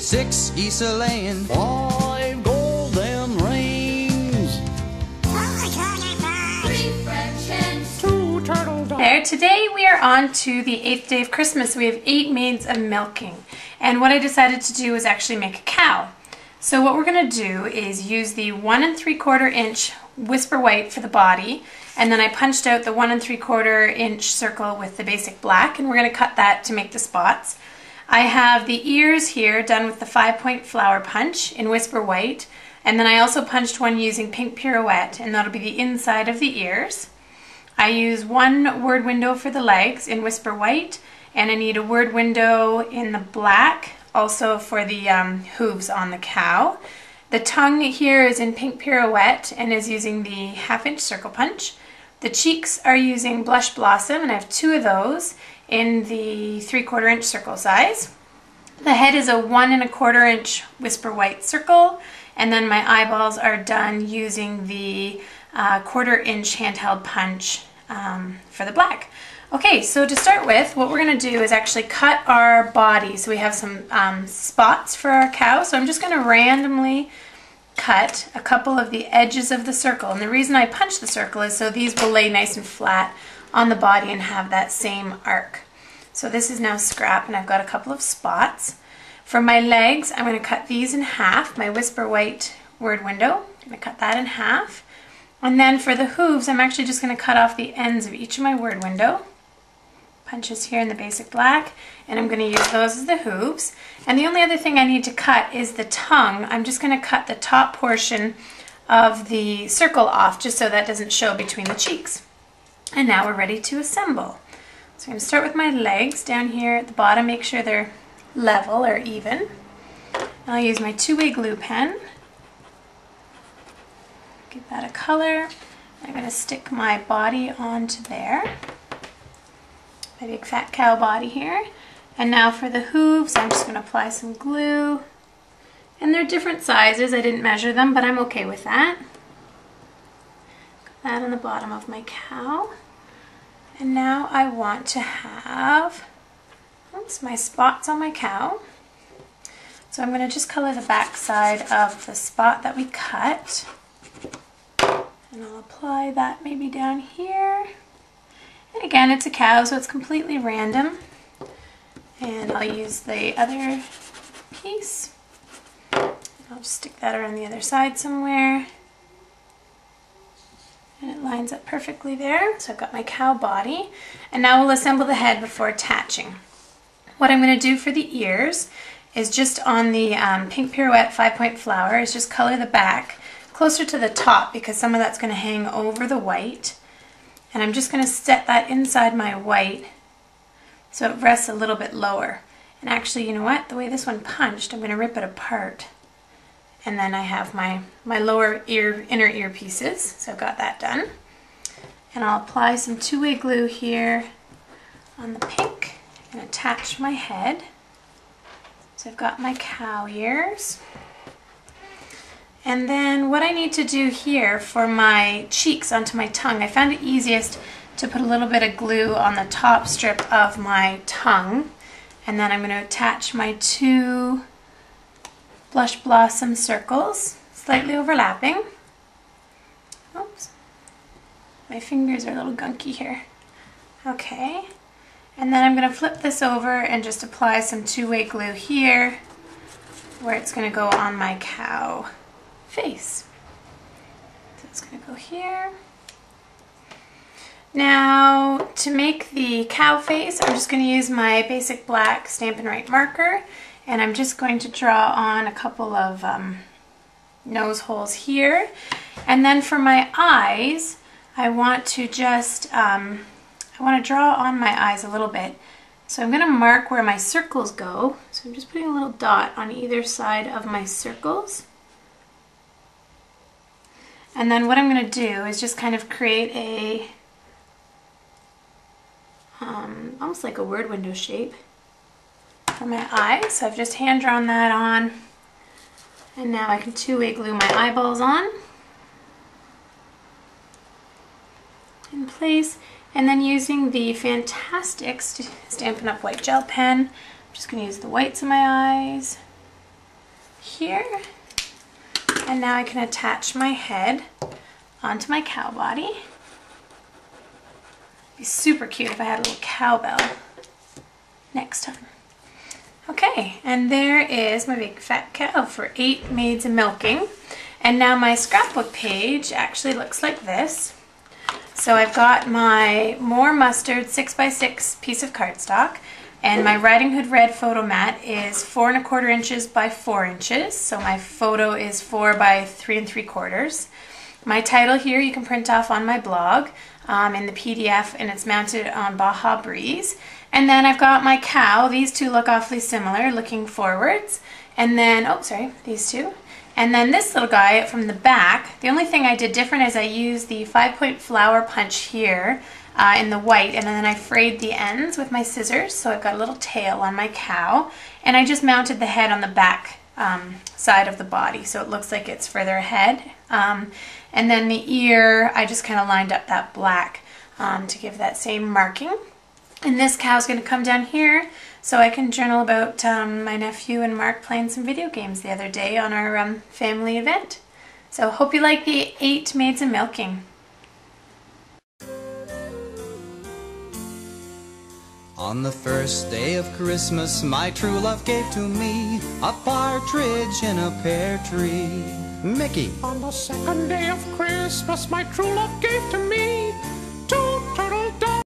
6 geese a laying, 5 golden rings, 3 French hens, 2 turtle doves. There, today we are on to the 8th day of Christmas. We have 8 maids of milking. And what I decided to do was actually make a cow. So what we're going to do is use the 1 3/4 inch whisper white for the body, and then I punched out the 1 3/4 inch circle with the basic black, and we're going to cut that to make the spots. I have the ears here done with the 5-point flower punch in whisper white, and then I also punched one using pink pirouette, and that'll be the inside of the ears. I use 1 word window for the legs in whisper white, and I need a word window in the black also for the hooves on the cow. The tongue here is in pink pirouette and is using the 1/2 inch circle punch. The cheeks are using blush blossom, and I have 2 of those in the 3/4 inch circle size. The head is a 1 1/4 inch whisper white circle, and then my eyeballs are done using the 1/4 inch handheld punch for the black. Okay, so to start with, what we're going to do is actually cut our body. So we have some spots for our cow. So I'm just going to randomly cut a couple of the edges of the circle. And the reason I punch the circle is so these will lay nice and flat on the body and have that same arc. So this is now scrap, and I've got a couple of spots. For my legs, I'm going to cut these in half, my whisper white word window. I'm going to cut that in half. And then for the hooves, I'm actually just going to cut off the ends of each of my word window. Punches here in the basic black, and I'm going to use those as the hooves. And the only other thing I need to cut is the tongue. I'm just going to cut the top portion of the circle off just so that doesn't show between the cheeks. And now we're ready to assemble. So I'm going to start with my legs down here at the bottom, make sure they're level or even. I'll use my 2-way glue pen. Give that a color. I'm going to stick my body onto there. My big fat cow body here. And now for the hooves, I'm just going to apply some glue. And they're different sizes. I didn't measure them, but I'm okay with that. Put that on the bottom of my cow. And now I want to have my spots on my cow. So I'm going to just color the back side of the spot that we cut. And I'll apply that maybe down here. And again, it's a cow, so it's completely random. And I'll use the other piece. I'll just stick that around the other side somewhere. And it lines up perfectly there. So I've got my cow body. And now we'll assemble the head before attaching. What I'm going to do for the ears is just on the pink pirouette 5-point flower is just color the back closer to the top, because some of that's going to hang over the white. And I'm just going to set that inside my white so it rests a little bit lower. And actually, you know what? The way this one punched, I'm going to rip it apart. And then I have my lower ear, inner ear pieces. So I've got that done. And I'll apply some 2-way glue here on the pink and attach my head. So I've got my cow ears. And then what I need to do here for my cheeks onto my tongue, I found it easiest to put a little bit of glue on the top strip of my tongue. And then I'm going to attach my 2 blush blossom circles, slightly overlapping. Oops. My fingers are a little gunky here. Okay. And then I'm going to flip this over and just apply some 2-way glue here where it's going to go on my cow face. So it's going to go here. Now to make the cow face, I'm just going to use my basic black Stampin' Write marker, and I'm just going to draw on a couple of nose holes here. And then for my eyes, I want to just I want to draw on my eyes a little bit. So I'm going to mark where my circles go. So I'm just putting a little dot on either side of my circles. And then what I'm going to do is just kind of create a, almost like a word window shape for my eyes. So I've just hand drawn that on. And now I can 2-way glue my eyeballs on in place. And then using the fantastic Stampin' Up! White gel pen, I'm just going to use the whites of my eyes here. And now I can attach my head onto my cow body. It'd be super cute if I had a little cowbell next time. Okay, and there is my big fat cow for 8 maids of milking. And now my scrapbook page actually looks like this. So I've got my More Mustard 6x6 piece of cardstock, and my Riding Hood Red photo mat is 4 1/4 inches by 4 inches. So my photo is 4 by 3 3/4. My title here you can print off on my blog in the PDF, and it's mounted on Baja Breeze. And then I've got my cow. These two look awfully similar, looking forwards. And then, oh sorry, these two. And then this little guy from the back, the only thing I did different is I used the 5-point flower punch here in the white, and then I frayed the ends with my scissors, so I've got a little tail on my cow. And I just mounted the head on the back side of the body, so it looks like it's further ahead. And then the ear, I just kind of lined up that black to give that same marking. And this cow's going to come down here so I can journal about my nephew and Mark playing some video games the other day on our family event. So hope you like the 8 maids of milking. On the first day of Christmas, my true love gave to me a partridge in a pear tree. Mickey. On the second day of Christmas, my true love gave to me